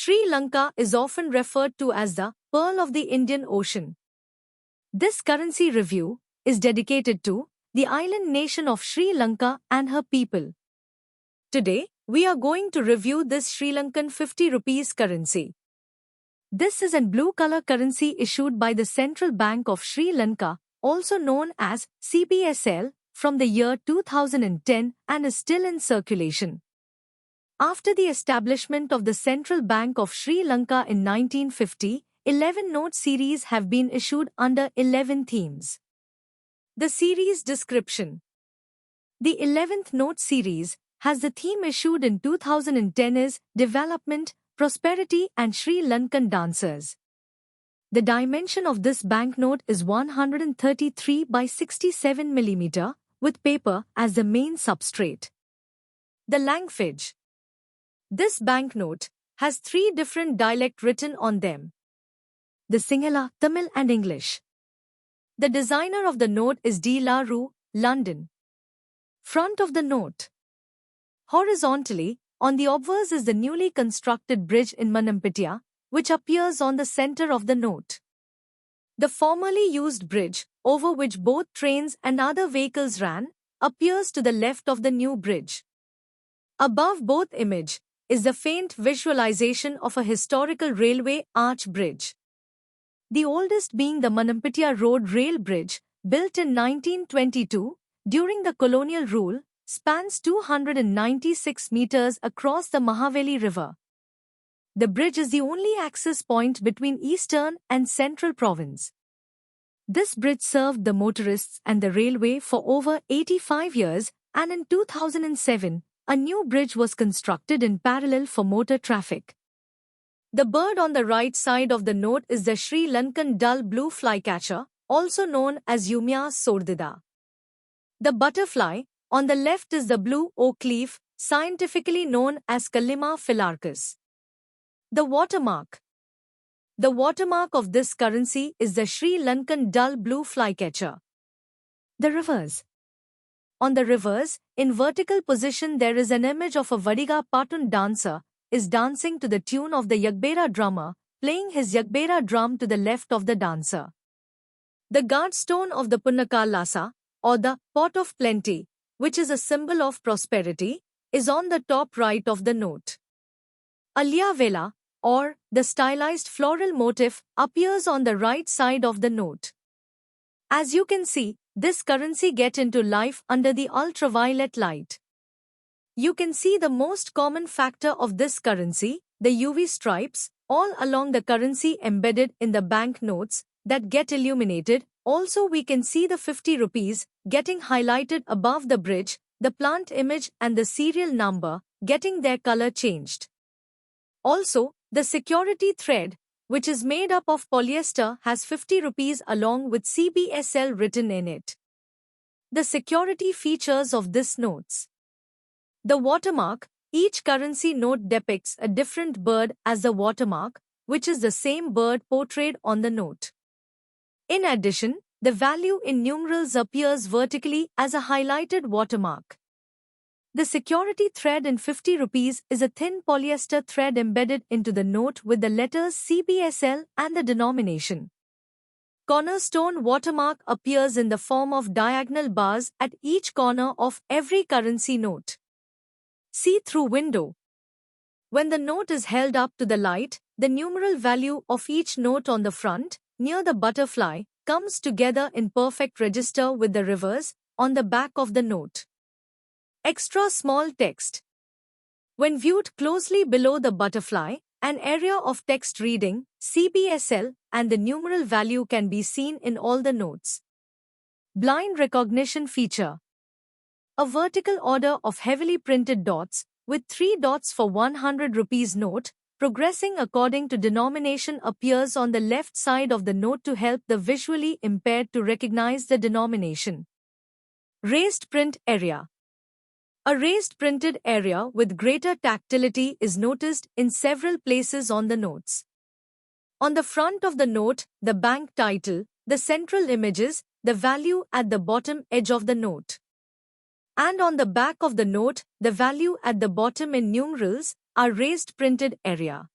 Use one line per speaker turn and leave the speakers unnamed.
Sri Lanka is often referred to as the Pearl of the Indian Ocean. This currency review is dedicated to the island nation of Sri Lanka and her people. Today, we are going to review this Sri Lankan 50 rupees currency. This is an blue color currency issued by the Central Bank of Sri Lanka, also known as CBSL, from the year 2010 and is still in circulation. After the establishment of the Central Bank of Sri Lanka in 1950, 11 note series have been issued under 11 themes. The series description. The 11th note series has the theme issued in 2010 is Development, Prosperity and Sri Lankan Dancers. The dimension of this banknote is 133 by 67 mm, with paper as the main substrate. The language. This banknote has 3 different dialects written on them: the Sinhala, Tamil and English. The designer of the note is De La Rue, London. Front of the note. Horizontally, on the obverse is the newly constructed bridge in Manampitiya, which appears on the center of the note. The formerly used bridge, over which both trains and other vehicles ran, appears to the left of the new bridge. Above both image is the faint visualization of a historical railway arch bridge. The oldest being the Manampitiya Road Rail Bridge, built in 1922, during the colonial rule, spans 296 meters across the Mahaveli River. The bridge is the only access point between eastern and central province. This bridge served the motorists and the railway for over 85 years, and in 2007, a new bridge was constructed in parallel for motor traffic. The bird on the right side of the note is the Sri Lankan dull blue flycatcher, also known as Eumea sordida. The butterfly on the left is the blue oak leaf, scientifically known as Kallima phylarchus. The watermark. The watermark of this currency is the Sri Lankan dull blue flycatcher. The rivers. On the reverse, in vertical position there is an image of a Vadiga Patun dancer, is dancing to the tune of the Yagbera drummer, playing his Yagbera drum to the left of the dancer. The guardstone of the Punnaka Lasa, or the pot of plenty, which is a symbol of prosperity, is on the top right of the note. Alya Vela, or the stylized floral motif, appears on the right side of the note. As you can see, this currency gets into life under the ultraviolet light. You can see the most common factor of this currency, the UV stripes, all along the currency embedded in the bank notes that get illuminated. Also we can see the 50 rupees getting highlighted above the bridge, the plant image and the serial number getting their color changed. Also, the security thread, which is made up of polyester, has 50 rupees along with CBSL written in it. The security features of this notes. The watermark. Each currency note depicts a different bird as the watermark, which is the same bird portrayed on the note. In addition, the value in numerals appears vertically as a highlighted watermark. The security thread in 50 rupees is a thin polyester thread embedded into the note with the letters CBSL and the denomination. Cornerstone watermark appears in the form of diagonal bars at each corner of every currency note. See-through window. When the note is held up to the light, the numeral value of each note on the front, near the butterfly, comes together in perfect register with the reverse, on the back of the note. Extra small text. When viewed closely below the butterfly, an area of text reading, CBSL, and the numeral value can be seen in all the notes. Blind recognition feature. A vertical order of heavily printed dots, with 3 dots for 100 rupees note, progressing according to denomination appears on the left side of the note to help the visually impaired to recognize the denomination. Raised print area. A raised printed area with greater tactility is noticed in several places on the notes. On the front of the note, the bank title, the central images, the value at the bottom edge of the note. And on the back of the note, the value at the bottom in numerals, are raised printed area.